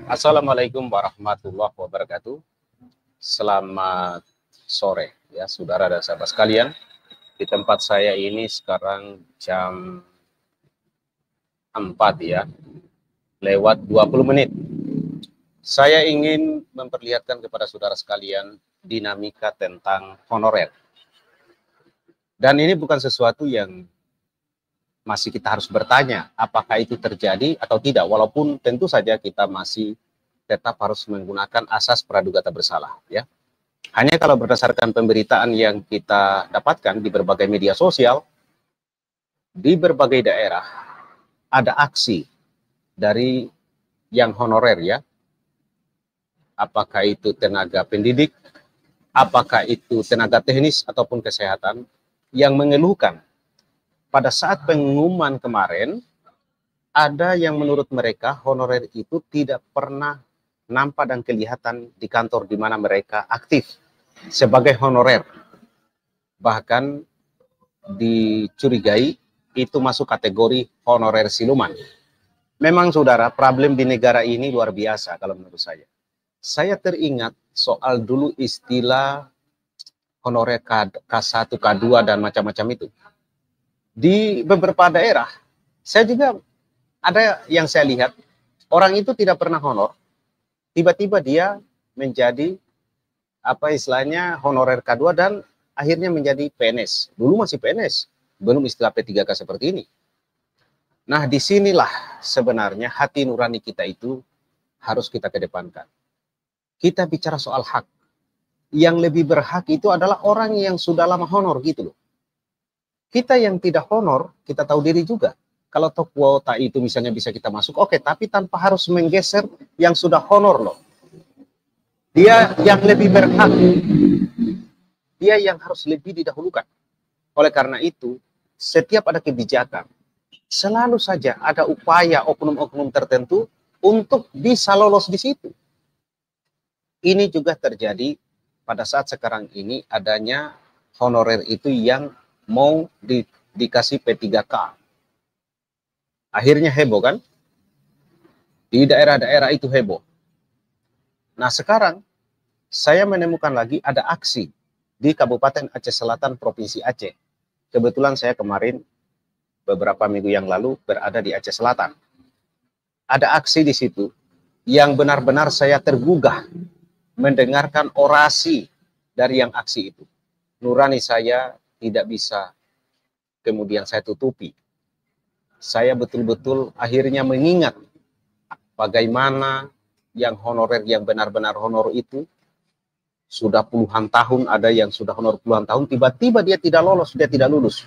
Assalamualaikum warahmatullahi wabarakatuh. Selamat sore ya saudara dan sahabat sekalian. Di tempat saya ini sekarang jam 4 ya, lewat 20 menit. Saya ingin memperlihatkan kepada saudara sekalian dinamika tentang honorer. Dan ini bukan sesuatu yang masih kita harus bertanya apakah itu terjadi atau tidak, walaupun tentu saja kita masih tetap harus menggunakan asas praduga tak bersalah ya. Hanya kalau berdasarkan pemberitaan yang kita dapatkan di berbagai media sosial, di berbagai daerah ada aksi dari yang honorer ya, apakah itu tenaga pendidik, apakah itu tenaga teknis ataupun kesehatan, yang mengeluhkan pada saat pengumuman kemarin, ada yang menurut mereka honorer itu tidak pernah nampak dan kelihatan di kantor di mana mereka aktif sebagai honorer. Bahkan dicurigai itu masuk kategori honorer siluman. Memang saudara, problem di negara ini luar biasa kalau menurut saya. Saya teringat soal dulu istilah honorer K1, K2 dan macam-macam itu. Di beberapa daerah, saya juga ada yang saya lihat, orang itu tidak pernah honor, tiba-tiba dia menjadi apa istilahnya honorer K2 dan akhirnya menjadi PNS. Dulu masih PNS, belum istilah P3K seperti ini. Nah, disinilah sebenarnya hati nurani kita itu harus kita kedepankan. Kita bicara soal hak. Yang lebih berhak itu adalah orang yang sudah lama honor gitu loh. Kita yang tidak honor, kita tahu diri juga. Kalau toh kuota itu misalnya bisa kita masuk, oke, tapi tanpa harus menggeser yang sudah honor loh. Dia yang lebih berhak. Dia yang harus lebih didahulukan. Oleh karena itu, setiap ada kebijakan, selalu saja ada upaya oknum-oknum tertentu untuk bisa lolos di situ. Ini juga terjadi pada saat sekarang ini adanya honorer itu yang mau dikasih P3K. Akhirnya heboh kan? Di daerah-daerah itu heboh. Nah sekarang saya menemukan lagi ada aksi di Kabupaten Aceh Selatan, Provinsi Aceh. Kebetulan saya kemarin beberapa minggu yang lalu berada di Aceh Selatan. Ada aksi di situ yang benar-benar saya tergugah mendengarkan orasi dari yang aksi itu. Nurani saya tidak bisa kemudian saya tutupi. Saya betul-betul akhirnya mengingat bagaimana yang honorer yang benar-benar honor itu sudah puluhan tahun, ada yang sudah honor puluhan tahun, tiba-tiba dia tidak lolos, dia tidak lulus.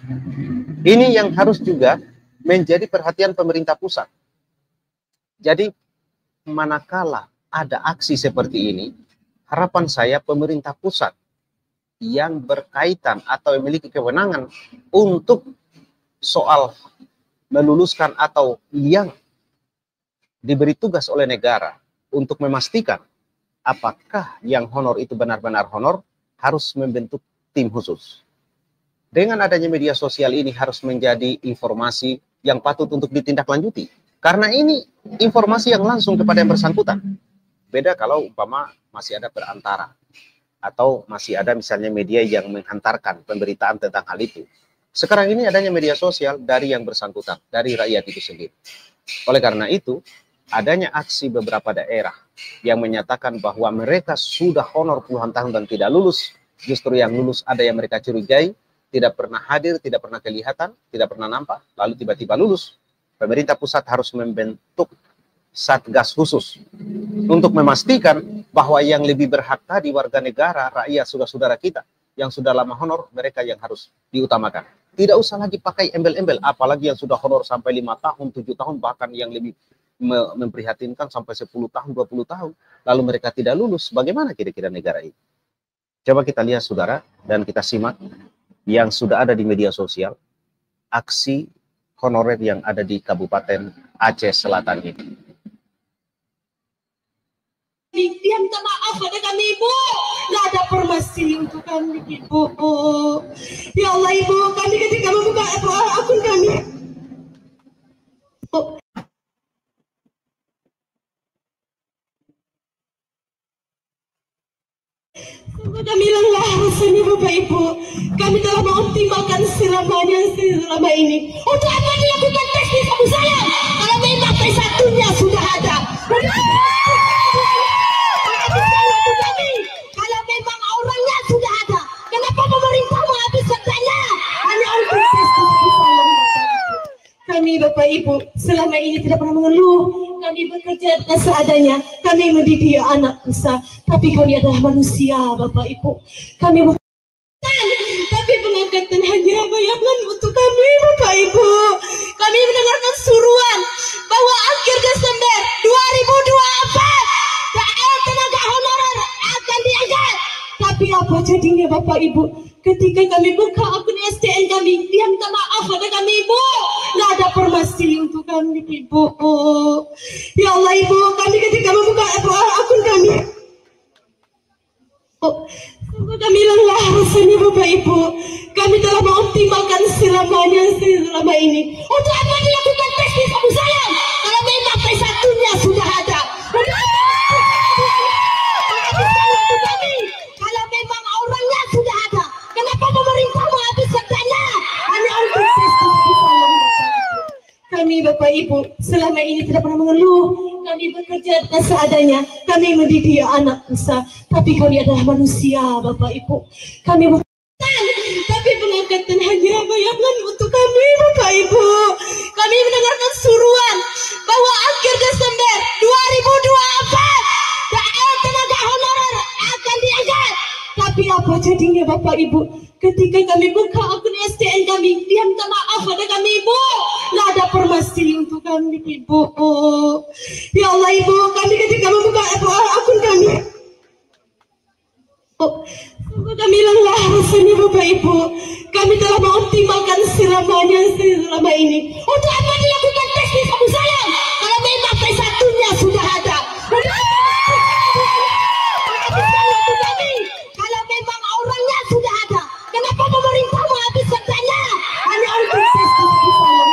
Ini yang harus juga menjadi perhatian pemerintah pusat. Jadi manakala ada aksi seperti ini, harapan saya pemerintah pusat yang berkaitan atau memiliki kewenangan untuk soal meluluskan atau yang diberi tugas oleh negara untuk memastikan apakah yang honor itu benar-benar honor, harus membentuk tim khusus. Dengan adanya media sosial ini harus menjadi informasi yang patut untuk ditindaklanjuti. Karena ini informasi yang langsung kepada yang bersangkutan. Beda kalau umpama masih ada perantara atau masih ada misalnya media yang menghantarkan pemberitaan tentang hal itu. Sekarang ini adanya media sosial dari yang bersangkutan, dari rakyat itu sendiri. Oleh karena itu, adanya aksi beberapa daerah yang menyatakan bahwa mereka sudah honor puluhan tahun dan tidak lulus. Justru yang lulus ada yang mereka curigai, tidak pernah hadir, tidak pernah kelihatan, tidak pernah nampak, lalu tiba-tiba lulus. Pemerintah pusat harus membentuk satgas khusus untuk memastikan bahwa yang lebih berhak tadi warga negara, rakyat, saudara-saudara kita yang sudah lama honor, mereka yang harus diutamakan. Tidak usah lagi pakai embel-embel, apalagi yang sudah honor sampai 5 tahun, 7 tahun, bahkan yang lebih memprihatinkan sampai 10 tahun, 20 tahun, lalu mereka tidak lulus. Bagaimana kira-kira negara ini? Coba kita lihat saudara, dan kita simak yang sudah ada di media sosial, aksi honorer yang ada di Kabupaten Aceh Selatan ini. Dia minta maaf pada kami, Ibu. Gak ada formasi untuk kami, Ibu. Ya Allah, Ibu, kami ketika membuka akun kami. Kami lelah rasanya Bapak Ibu. Kami telah mengoptimalkan selama ini. Untuk apa dilakukan tes di Abu Sayyaf? Kalau memang tes satunya sudah ada. Kalau memang orangnya sudah ada, kenapa pemerintah menghabiskan dana hanya untuk tes di Abu Sayyaf? Kami Bapak Ibu selama ini tidak pernah mengeluh. Kami bekerja seadanya. Kami mendidik anak besar. Tapi kami adalah manusia Bapak Ibu. Kami bukan, tapi pengangkatan hanya bayangan untuk kami Bapak Ibu. Kami mendengarkan suruhan bahwa akhir Desember 2024 tenaga honorer akan diangkat. Tapi apa jadinya Bapak Ibu? Ketika kami buka akun STN kami, dia minta maaf pada kami Ibu. Nggak ada informasi untuk kami Ibu. Ya Allah Ibu, kami ketika membuka akun kami, kami lelah rasanya Bapak Ibu. Kami telah mengoptimalkan selama ini. Untuk apa dilakukan tes di Abu Sayyaf? Kalau memang tes satunya sudah ada. Kalau memang orangnya sudah ada, kenapa pemerintah menghabiskan dana hanya untuk tes di Abu Sayyaf? Kami Bapak Ibu selama ini tidak pernah mengeluh. Kami bekerja seadanya. Kami mendidik anak besar. Tapi kami adalah manusia Bapak Ibu. Kami bukan, tapi pengangkatan hanya bayangan untuk kami Bapak Ibu. Kami mendengarkan suruhan bahwa akhir Desember 2024 tenaga honorer akan diangkat. Tapi apa jadinya Bapak Ibu? Ketika kami buka akun STN kami, dia minta maaf pada kami Ibu. Nggak ada informasi untuk kami Ibu. Ya Allah Ibu, kami ketika membuka akun kami, kami lelah rasanya Bapak Ibu. Kami telah mengoptimalkan selama ini. Untuk apa dilakukan tes di Abu Sayyaf? Kalau memang tes satunya sudah ada. Kalau memang orangnya sudah ada, kenapa pemerintah menghabiskan dana hanya untuk tes di Abu Sayyaf?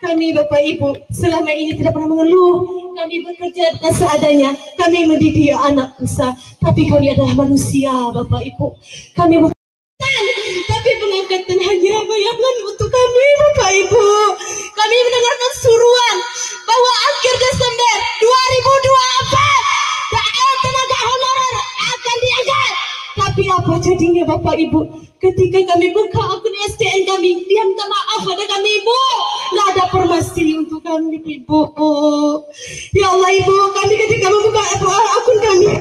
Kami Bapak Ibu selama ini tidak pernah mengeluh. Kami bekerja seadanya. Kami mendidik anak besar. Tapi kami adalah manusia Bapak Ibu. Kami bukan, tapi pengangkatan hanya bayangan untuk kami Bapak Ibu. Kami mendengarkan suruhan bahwa akhir Desember 2024 tenaga honorer akan diangkat. Tapi apa jadinya Bapak Ibu? Ketika kami buka akun STN kami, dia minta maaf pada kami Ibu. Nggak ada informasi untuk kami Ibu. Ya Allah Ibu, kami ketika membuka akun kami,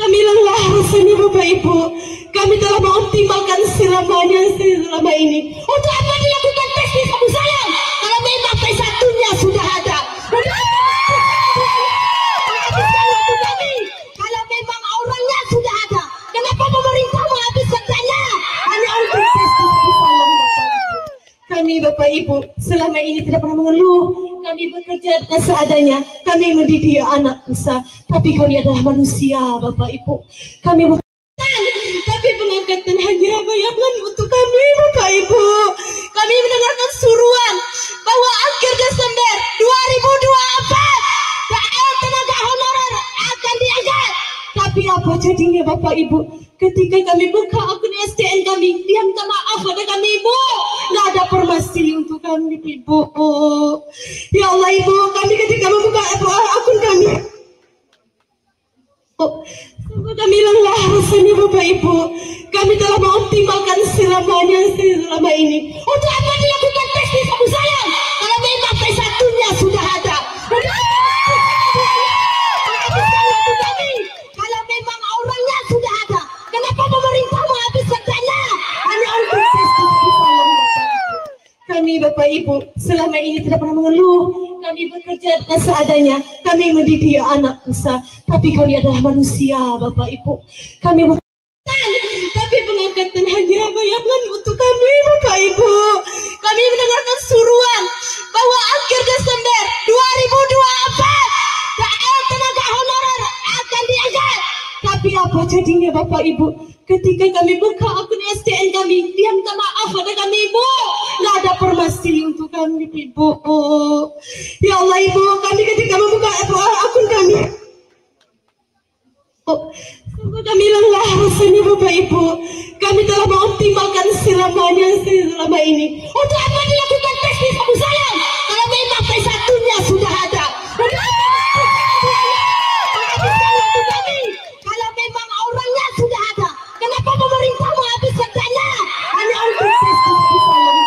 kami lelah rasanya Bapak Ibu. Kami telah mengoptimalkan selama ini. Untuk apa dilakukan tes di Abu Sayyaf? Kalau memang tes satunya sudah ada. Kalau memang orangnya sudah ada, kenapa pemerintah menghabiskan dana hanya untuk tes di Abu Sayyaf? Kami Bapak Ibu selama ini tidak pernah mengeluh. Kami bekerja seadanya. Kami mendidik anak besar. Tapi kami adalah manusia Bapak Ibu. Kami bukan, tapi pengangkatan hanya bayangan untuk kami Bapak Ibu. Kami mendengarkan suruhan bahwa akhir Desember 2024 tenaga honorer akan diangkat. Tapi apa jadinya Bapak Ibu? Ketika kami buka akun STN kami, dia minta maaf pada kami Ibu. Nggak ada informasi untuk kami Ibu. Ya Allah Ibu, kami ketika membuka akun kami, kami lelah rasanya Bapak Ibu. Kami telah mengoptimalkan selama ini. Untuk apa dilakukan tes di Abu Sayyaf? Kalau memang tes satunya sudah ada. Kalau memang orangnya sudah ada, kenapa pemerintah menghabiskan dana hanya untuk tes di Abu Sayyaf? Kami Bapak Ibu selama ini tidak pernah mengeluh. Kami bekerja seadanya. Kami mendidik anak besar. Tapi kami adalah manusia Bapak Ibu. Kami bukan, tapi pengangkatan hanya bayangan untuk kami Bapak Ibu. Kami mendengarkan suruhan bahwa akhir Desember 2024 tenaga honorer akan diangkat. Tapi apa jadinya Bapak Ibu? Ketika kami buka akun STN kami, dia minta maaf pada kami Ibu. Nggak ada informasi untuk kami Ibu. Ya Allah Ibu, kami ketika membuka akun kami, Kami lelah rasanya Bapak Ibu. Kami telah mengoptimalkan selama ini. Untuk apa dilakukan tes di Abu Sayyaf? Kalau memang P1-nya sudah ada. Kalau memang orangnya sudah ada, kenapa pemerintah menghabiskan dana hanya untuk tes di Abu Sayyaf?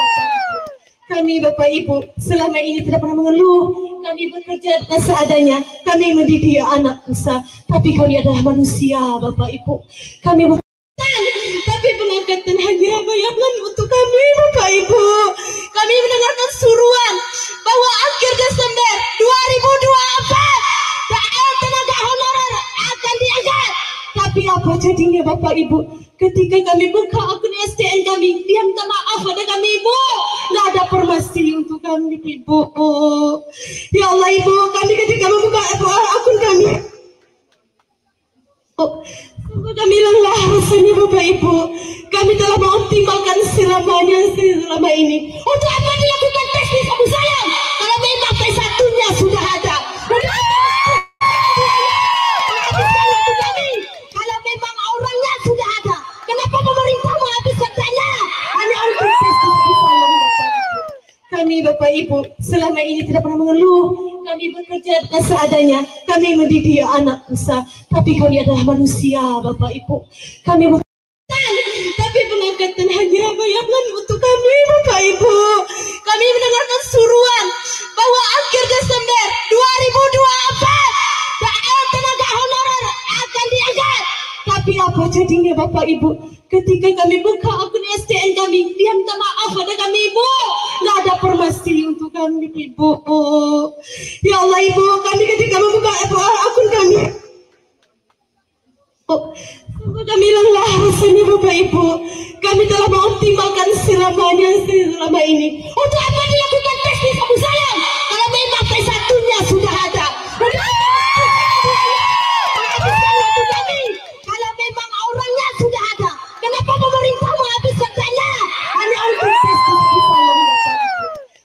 Kami Bapak Ibu selama ini tidak pernah mengeluh. Kami bekerja seadanya. Kami mendidik anak besar. Tapi kami adalah manusia Bapak Ibu. Kami bukan, tapi pengangkatan hanya bayangan untuk kami Bapak Ibu. Kami mendengarkan suruhan bahwa akhir Desember 2024 tenaga honorer akan diangkat. Tapi apa jadinya Bapak Ibu? Ketika kami buka akun STN kami, dia minta maaf pada kami Ibu. Nggak ada informasi untuk kami Ibu. Ya Allah Ibu, kami ketika membuka akun kami, kami lelah rasanya Bapak Ibu. Kami telah mengoptimalkan selama ini. Untuk apa dilakukan tes di Abu Sayyaf? Kalau memang P1-nya sudah ada. Kalau memang orangnya sudah ada, kenapa pemerintah menghabiskan dana hanya untuk tes di Abu Sayyaf? Kami Bapak Ibu selama ini tidak pernah mengeluh. Kami bekerja seadanya. Kami mendidik anak besar. Tapi kami adalah manusia Bapak Ibu. Kami bukan, tapi pengangkatan hanya bayangan untuk kami Bapak Ibu. Kami mendengarkan suruhan bahwa akhir Desember 2024 tenaga honorer akan diangkat. Tapi apa jadinya Bapak Ibu? Ketika kami buka akun STN kami, dia minta maaf pada kami Ibu. Nggak ada informasi untuk kami Ibu. Ya Allah Ibu, kami ketika membuka akun kami, kami lelah rasanya Bapak Ibu. Kami telah mengoptimalkan selama ini. Untuk apa dilakukan tes di Abu Sayyaf? Kalau memang P1-nya sudah ada. Kalau memang orangnya sudah ada, kenapa pemerintah menghabiskan dana hanya untuk tes di Abu Sayyaf?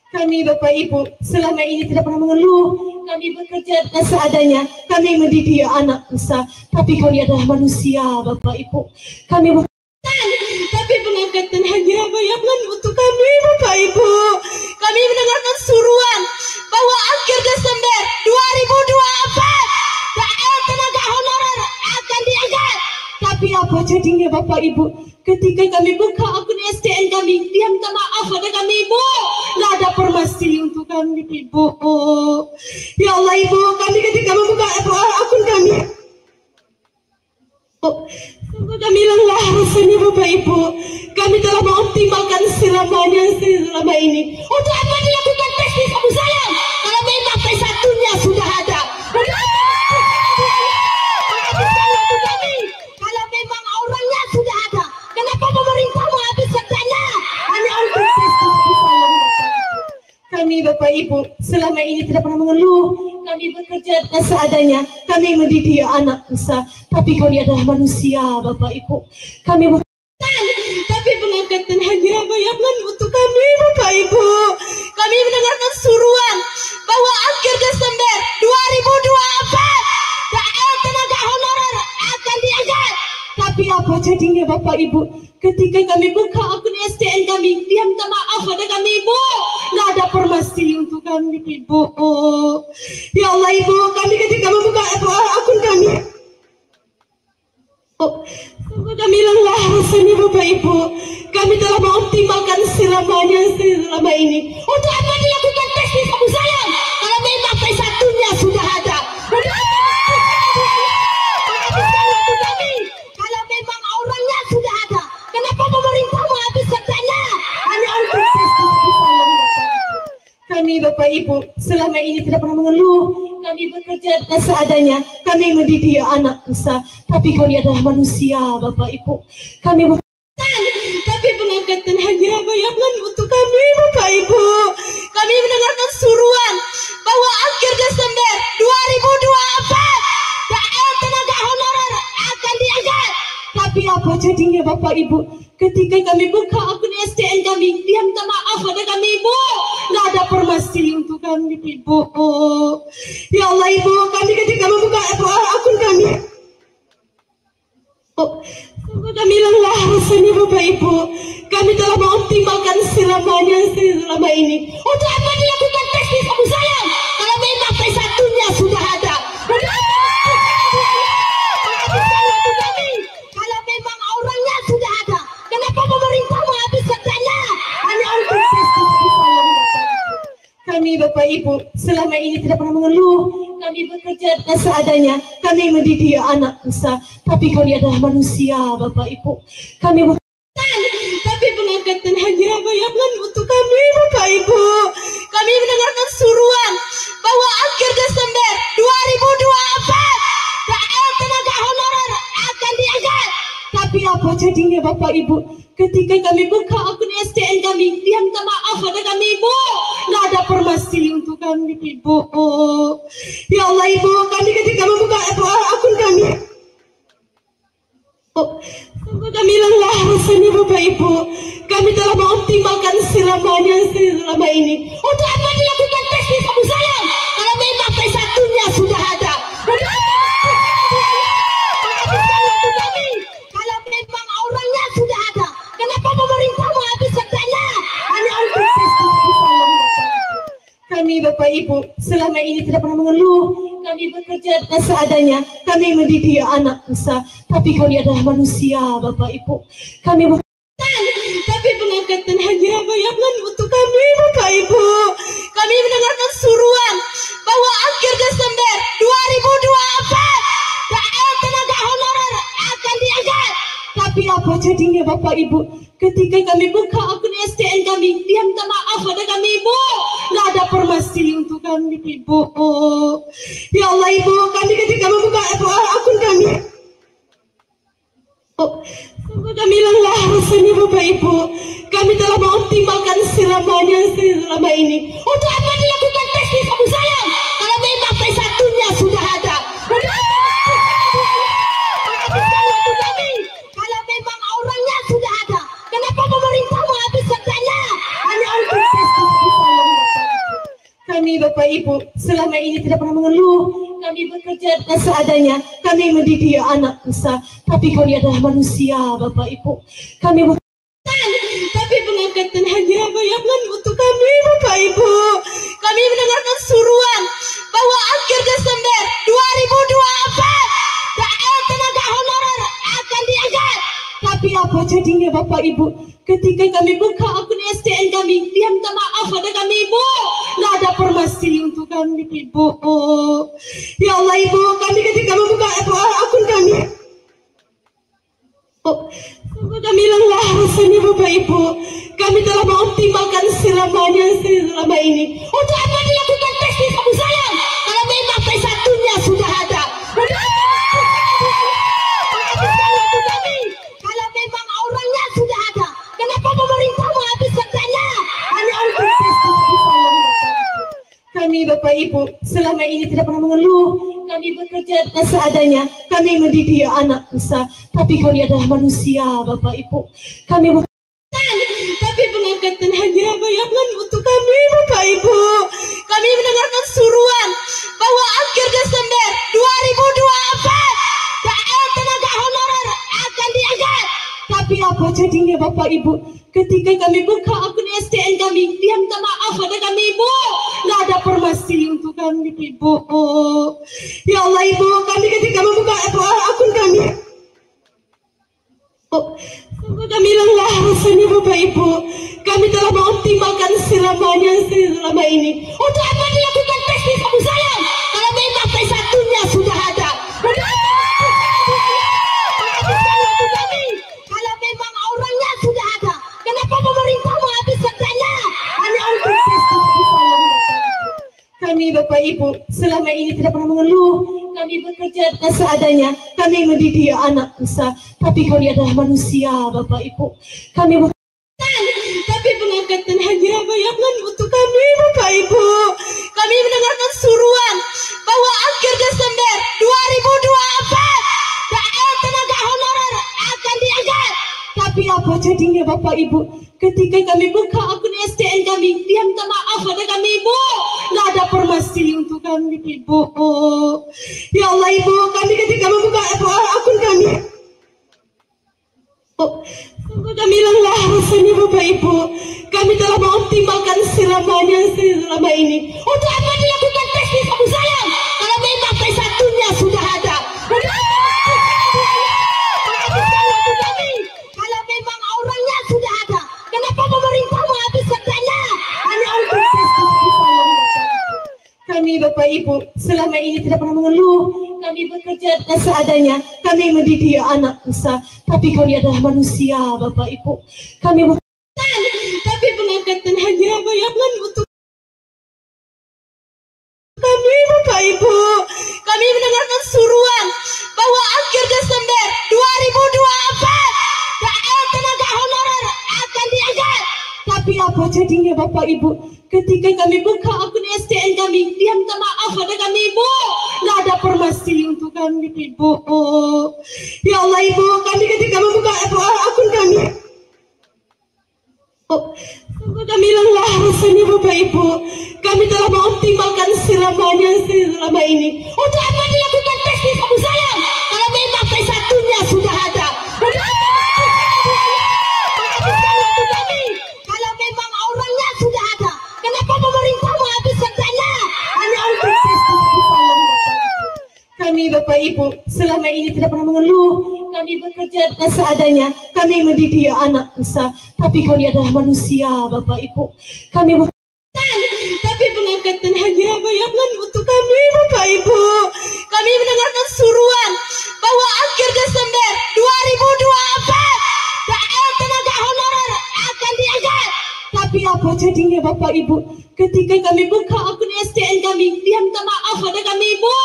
Kami Bapak Ibu selama ini tidak pernah mengeluh. Kami bekerja seadanya. Kami mendidik anak besar. Tapi kami adalah manusia Bapak Ibu. Kami bukan, tapi pengangkatan hanya bayangan untuk kami Bapak Ibu. Kami mendengarkan suruhan bahwa akhir Desember 2024 tenaga honorer akan diangkat. Tapi apa jadinya Bapak Ibu? Ketika kami buka akun STN kami, dia minta maaf pada kami Ibu. Nggak ada informasi untuk kami Ibu. Ya Allah Ibu, kami ketika membuka akun kami, kami lelah rasanya Bapak Ibu. Kami telah mengoptimalkan selama ini. Untuk apa dilakukan tes di Abu Sayyaf? Kalau memang P1-nya sudah ada. Kalau memang orangnya sudah ada, kenapa pemerintah menghabiskan dana hanya untuk tes di Abu Sayyaf? Kami Bapak Ibu selama ini tidak pernah mengeluh. Kami bekerja seadanya. Kami mendidik anak besar. Tapi kami adalah manusia Bapak Ibu. Kami bukan, tapi pengangkatan hanya bayangan untuk kami Bapak Ibu. Kami mendengarkan suruhan bahwa akhir Desember 2024 tenaga honorer akan diangkat. Tapi apa jadinya Bapak Ibu? Ketika kami buka akun STN kami, dia minta maaf pada kami Ibu. Nggak ada informasi untuk kami Ibu. Ya Allah Ibu, kami ketika membuka akun kami, kami lelah rasanya Bapak Ibu. Kami telah mengoptimalkan selama ini. Untuk apa dilakukan tes di Abu Sayyaf? Kalau memang P1-nya sudah ada. Kalau memang orangnya sudah ada, kenapa pemerintah menghabiskan dana hanya untuk tes di Abu Sayyaf? Kami Bapak Ibu selama ini tidak pernah mengeluh. Kami bekerja seadanya. Kami mendidik anak besar. Tapi kami adalah manusia Bapak Ibu. Kami bukan, tapi pengangkatan hanya bayangan untuk kami Bapak Ibu. Kami mendengarkan suruhan bahwa akhir Desember 2024 tenaga honorer akan diangkat. Tapi apa jadinya Bapak Ibu? Ketika kami buka akun STN kami, dia minta maaf pada kami Ibu. Nggak ada informasi untuk kami Ibu. Ya Allah Ibu, kami ketika membuka akun kami, Oh, kami lelah rasanya Bapak Ibu. Kami telah mengoptimalkan selama ini. Untuk apa dilakukan tes di kamu sayang? Kalau memang P1-nya sudah ada. Untuk apa kami? Kalau memang orangnya sudah ada. Kenapa pemerintah menghabiskan dana hanya untuk tes di kamu sayang? Kami Bapak Ibu selama ini tidak pernah mengeluh. Kami bekerja seadanya. Kami mendidik anak bangsa. Tapi kami adalah manusia Bapak Ibu. Kami bukan, tapi pengangkatan hanya bayangan untuk kami Bapak Ibu. Kami mendengarkan suruhan bahwa akhir Desember 2024 PL tenaga honorer akan diangkat. Tapi apa jadinya Bapak Ibu? Ketika kami buka akun SDN kami, dia minta maaf pada kami Ibu. Nggak ada informasi untuk kami Ibu. Ya Allah Ibu, kami ketika membuka akun kami, kami lelah rasanya Bapak Ibu. Kami telah mengoptimalkan selama ini. Untuk apa dilakukan tes di kamu sayang? Kalau memang P1-nya sudah ada. Kalau memang orangnya sudah ada. Kenapa pemerintah menghabiskan dana hanya untuk tes di kamu sayang? Kami Bapak Ibu selama ini tidak pernah mengeluh. Kami bekerja seadanya. Kami mendidik anak bangsa. Tapi kami adalah manusia Bapak Ibu. Kami bukan, tapi pengangkatan hanya bayangan untuk kami Bapak Ibu. Kami mendengarkan suruhan bahwa akhir Desember 2024 PL tenaga honorer akan diangkat. Tapi apa jadinya Bapak Ibu? Ketika kami buka akun SDN kami, dia minta maaf pada kami Ibu. Nggak ada informasi untuk kami Ibu. Ya Allah Ibu, kami ketika membuka akun kami, kami lelah rasanya Bapak Ibu. Kami telah mengoptimalkan selama ini. Untuk apa dilakukan tes di kamu sayang? Kalau memang P1-nya sudah ada. Kalau memang orangnya sudah ada. Kenapa pemerintah menghabiskan dana hanya untuk tes di kamu sayang? Kami Bapak Ibu selama ini tidak pernah mengeluh. Kami bekerja seadanya. Kami mendidik anak bangsa. Tapi kami adalah manusia Bapak Ibu. Kami bukan, tapi pengangkatan hanya bayangan untuk kami Bapak Ibu. Kami mendengarkan suruhan bahwa akhir Desember 2024 PL tenaga honorer akan diangkat. Tapi apa jadinya Bapak Ibu? Ketika kami buka akun SDN kami, dia minta maaf pada kami Ibu. Nggak ada informasi untuk kami Ibu. Ya Allah Ibu, kami ketika membuka akun kami, kami lelah rasanya Bapak Ibu. Kami telah mengoptimalkan selama ini. Untuk apa dilakukan tes di kamu sayang? Kalau memang P1-nya sudah ada. Kalau memang orangnya sudah ada. Kenapa pemerintah menghabiskan dana hanya untuk tes di kamu sayang? Kami Bapak Ibu selama ini tidak pernah mengeluh. Kami bekerja seadanya. Kami mendidik anak bangsa. Tapi kami adalah manusia Bapak Ibu. Kami bukan, tapi pengangkatan hanya bayangan untuk kami Bapak Ibu. Kami mendengarkan suruhan bahwa akhir Desember 2024 PL tenaga honorer akan diangkat. Tapi apa jadinya Bapak Ibu? Ketika kami buka akun SDN kami, dia minta maaf pada kami Ibu. Nggak ada informasi untuk kami Ibu. Ya Allah Ibu, kami ketika membuka akun kami, kami lelah rasanya Bapak Ibu. Kami telah mengoptimalkan selama ini. Untuk apa dilakukan tes di kamu sayang? Kalau memang P1-nya sudah ada. Kalau memang orangnya sudah ada. Kenapa pemerintah menghabiskan dana hanya untuk tes di kamu sayang? Kami Bapak Ibu selama ini tidak pernah mengeluh. Kami bekerja seadanya. Kami mendidik anak bangsa. Tapi kami adalah manusia Bapak Ibu. Kami bukan, tapi pengangkatan hanya bayangan untuk kami Bapak Ibu. Kami mendengarkan suruhan bahwa akhir Desember 2024 PL tenaga honorer akan diangkat. Tapi apa jadinya Bapak Ibu? Ketika kami buka akun SDN kami, dia minta maaf pada kami Ibu. Nggak ada informasi untuk kami Ibu. Ya Allah Ibu, kami ketika membuka akun kami, Oh, sungguh kami lelah rasanya Bapak Ibu. Kami telah mengoptimalkan selama ini. Untuk apa dilakukan tes di Abu Sayyaf? Kalau memang P1-nya sudah ada. Untuk apa menghabiskan kami? Kalau memang orangnya sudah ada. Kenapa pemerintah menghabiskan dana hanya untuk tes di Abu Sayyaf? Kami Bapak Ibu selama ini tidak pernah mengeluh. Kami bekerja seadanya. Kami mendidik anak usaha. Tapi kami adalah manusia Bapak Ibu. Kami bukan, tapi pengangkatan hanya bayangan untuk kami Bapak Ibu. Kami mendengarkan suruhan bahwa akhir Desember 2024 tenaga honorer akan diangkat. Tapi apa jadinya Bapak Ibu? Ketika kami buka akun STN kami, dia minta maaf pada kami Ibu. Nggak ada informasi untuk kami Ibu. Ya Allah Ibu, kami ketika membuka akun kami, sungguh kami lelah rasanya Bapak Ibu. Kami telah mengoptimalkan selama ini. Untuk apa dilakukan tes di Abu Sayyaf? Kalau memang P1-nya sudah ada. Untuk apa menghabiskan waktu kami? Kalau memang orangnya sudah ada. Kenapa pemerintah menghabiskan dana hanya untuk tes di Abu Sayyaf? Kami Bapak Ibu selama ini tidak pernah mengeluh. Kami bekerja seadanya. Kami mendidik anak usaha. Tapi kami adalah manusia Bapak Ibu. Kami bukan, tapi pengangkatan hanya bayangan untuk kami Bapak Ibu. Kami mendengarkan suruhan bahwa akhir Desember 2024 tenaga honorer akan diangkat. Tapi apa jadinya Bapak Ibu? Ketika kami buka akun STN kami, dia minta maaf pada kami Ibu.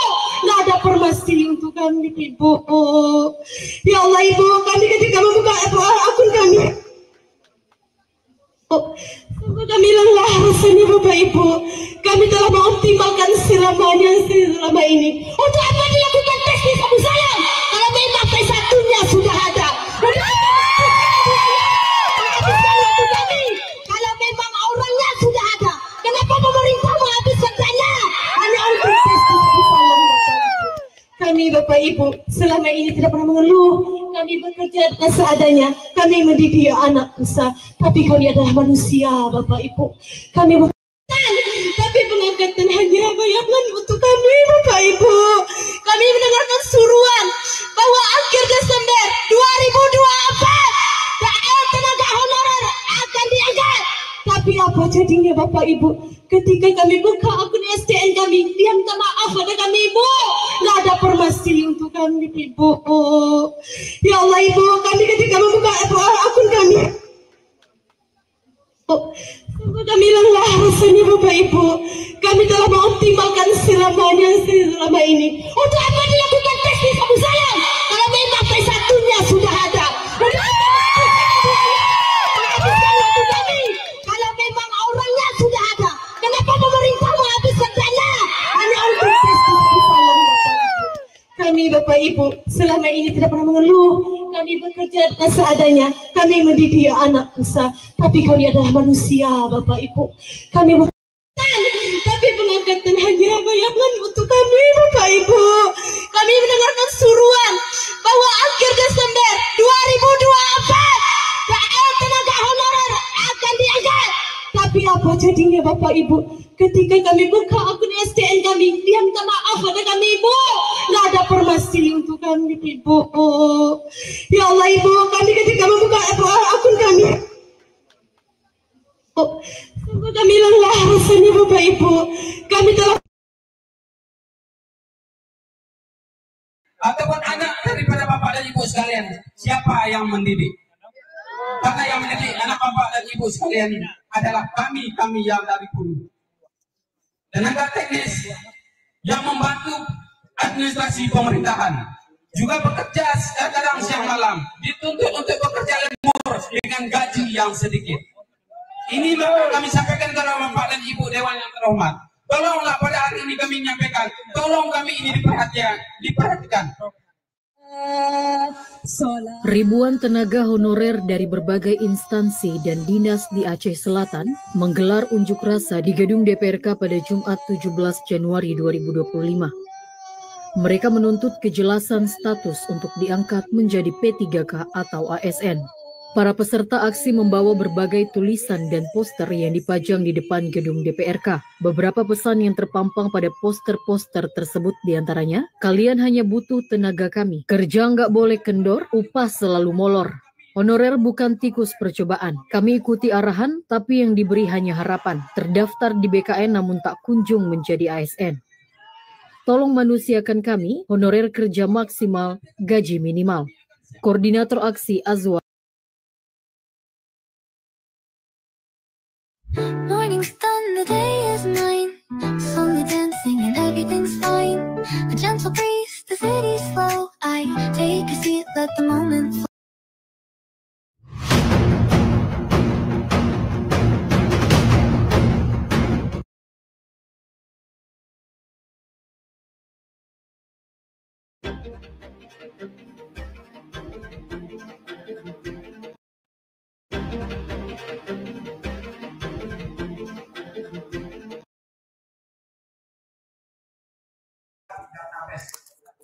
Nggak ada informasi untuk kami Ibu. Ya Allah Ibu, kami ketika membuka akun kami, sungguh kami lelah rasanya Bapak Ibu. Kami telah mengoptimalkan selama ini. Untuk apa dilakukan tes di Abu Sayyaf? Kalau memang P1-nya sudah ada. Untuk apa menghabiskan waktu kami? Kalau memang orangnya sudah ada. Kenapa pemerintah menghabiskan dana hanya untuk tes di Abu Sayyaf? Kami Bapak Ibu selama ini tidak pernah mengeluh. Kami bekerja seadanya. Kami mendidik anak usaha. Tapi kami adalah manusia Bapak Ibu. Kami bukan, tapi pengangkatan hanya bayangan untuk kami Bapak Ibu. Kami mendengarkan suruhan bahwa akhir Desember 2024 tenaga honorer akan diangkat. Tapi apa jadinya Bapak Ibu? Ketika kami buka akun STN kami, dia minta maaf pada kami Ibu. Nggak ada informasi untuk kami Ibu. Ya Allah Ibu, kami ketika membuka akun kami, sungguh kami lelah rasanya Bapak Ibu. Kami telah mengoptimalkan selama ini. Untuk apa dilakukan tes di Abu Sayyaf? Kalau memang P1-nya sudah ada. Untuk apa menghabiskan waktu kami? Kalau memang orangnya sudah ada. Kenapa pemerintah menghabiskan dana hanya untuk tes di Abu Sayyaf? Kami Bapak Ibu selama ini tidak pernah mengeluh. Kami bekerja seadanya. Kami mendidik anak usaha. Tapi kami adalah manusia Bapak Ibu. Kami bukan, tapi pengangkatan hanya bayangan untuk kami Bapak Ibu. Kami mendengarkan suruhan bahwa akhir Desember 2024 tenaga honorer akan diangkat. Tapi apa jadinya Bapak Ibu? Ketika kami buka akun STN kami, dia minta maaf pada kami Ibu. Nggak ada informasi untuk kami Ibu. Ya Allah Ibu, kami ketika membuka akun kami, sungguh kami lelah rasanya Bapak Ibu. Kami telah, ataupun anak daripada bapak dan ibu sekalian, siapa yang mendidik? Karena yang mendidik anak bapak dan ibu sekalian adalah kami yang dari hulu. Tenaga teknis yang membantu administrasi pemerintahan juga bekerja kadang siang malam, dituntut untuk bekerja lembur dengan gaji yang sedikit. Ini maka kami sampaikan kepada bapak dan ibu dewan yang terhormat. Tolonglah pada hari ini kami menyampaikan, tolong kami ini diperhatikan. Ribuan tenaga honorer dari berbagai instansi dan dinas di Aceh Selatan menggelar unjuk rasa di gedung DPRK pada Jumat 17 Januari 2025. Mereka menuntut kejelasan status untuk diangkat menjadi P3K atau ASN. Para peserta aksi membawa berbagai tulisan dan poster yang dipajang di depan gedung DPRK. Beberapa pesan yang terpampang pada poster-poster tersebut diantaranya, kalian hanya butuh tenaga kami. Kerja nggak boleh kendor, upah selalu molor. Honorer bukan tikus percobaan. Kami ikuti arahan, tapi yang diberi hanya harapan. Terdaftar di BKN namun tak kunjung menjadi ASN. Tolong manusiakan kami, honorer kerja maksimal, gaji minimal. Koordinator aksi Azwa. Morning's done, the day is mine. Slowly dancing and everything's fine. A gentle breeze, the city's slow. I take a seat, let the moment flow.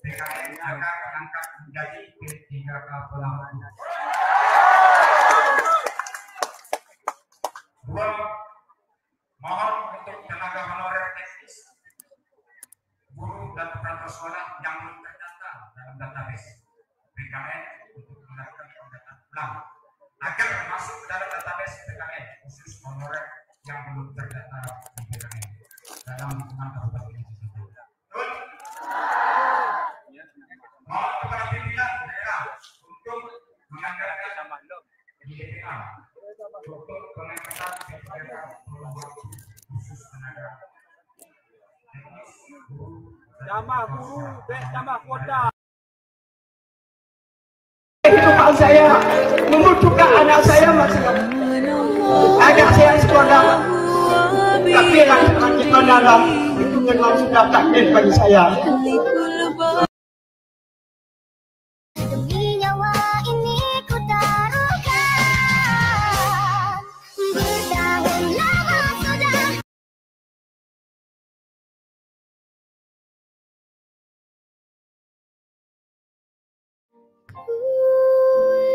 BKN akan diangkat menjadi P3K Pelabuhan. 2. Mohon untuk tenaga honorer teknis, guru dan operator sekolah yang belum terdaftar dalam database BKN untuk melakukan pendataan ulang agar masuk ke dalam database BKN khusus honorer yang belum terdaftar di BKN dalam lingkungan kabupaten ini. Mohon kepada pimpinan daerah untuk menganggarkan di DPA untuk pengangkatan PPK khusus tenaga teknis, guru, tambah guru, tambah kuota. Kehidupan saya membutuhkan anak saya masih anak saya sekolah, tapi yang kita dalam itu memang sudah takdir bagi saya. Demi nyawa ini ku taruhkan, bertahun lama sudah. Ku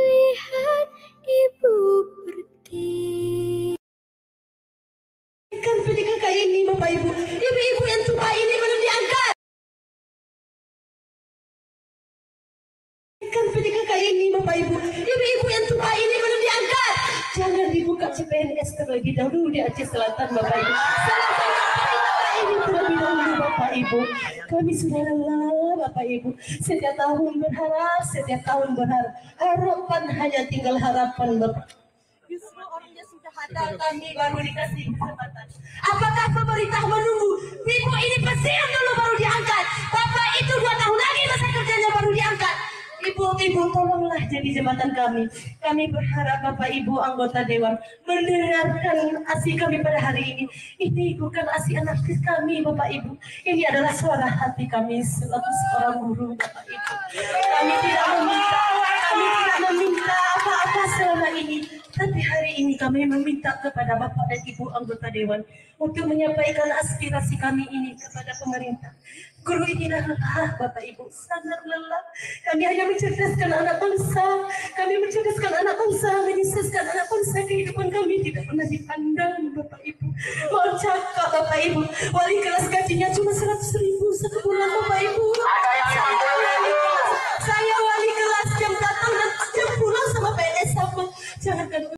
lihat ibu pergi. Kan PDKK ini Bapak Ibu, ibu-ibu yang tua ini belum diangkat. Kan PDKK ini Bapak Ibu, ibu-ibu yang tua ini belum diangkat. Jangan dibuka CPNS terlebih dahulu di Aceh Selatan Bapak Ibu. Ini terlebih dahulu Bapak Ibu. Kami sudah lelah Bapak Ibu. Setiap tahun berharap. Harapan hanya tinggal harapan Bapak. Justru orangnya sudah ada, kami baru dikasih kesempatan. Apakah pemerintah menunggu ibu ini pensiun dulu baru diangkat? Bapak itu 2 tahun lagi masa kerjanya baru diangkat. Ibu tolonglah jadi jembatan kami. Kami berharap Bapak Ibu anggota Dewan mendengarkan aksi kami pada hari ini. Ini bukan aksi anarkis kami Bapak Ibu. Ini adalah suara hati kami selaku seorang guru Bapak Ibu. Kami tidak meminta apa-apa selama ini. Tapi hari ini kami meminta kepada Bapak dan Ibu anggota Dewan untuk menyampaikan aspirasi kami ini kepada pemerintah. Guru ini dah lelah Bapak Ibu, sangat lelah. Kami hanya mencerdaskan anak bangsa. Kami mencerdaskan anak bangsa, menyukseskan anak bangsa. Kehidupan kami tidak pernah dipandang Bapak Ibu. Mau cakap Bapak Ibu, wali kelas gajinya cuma 100.000 satu bulan.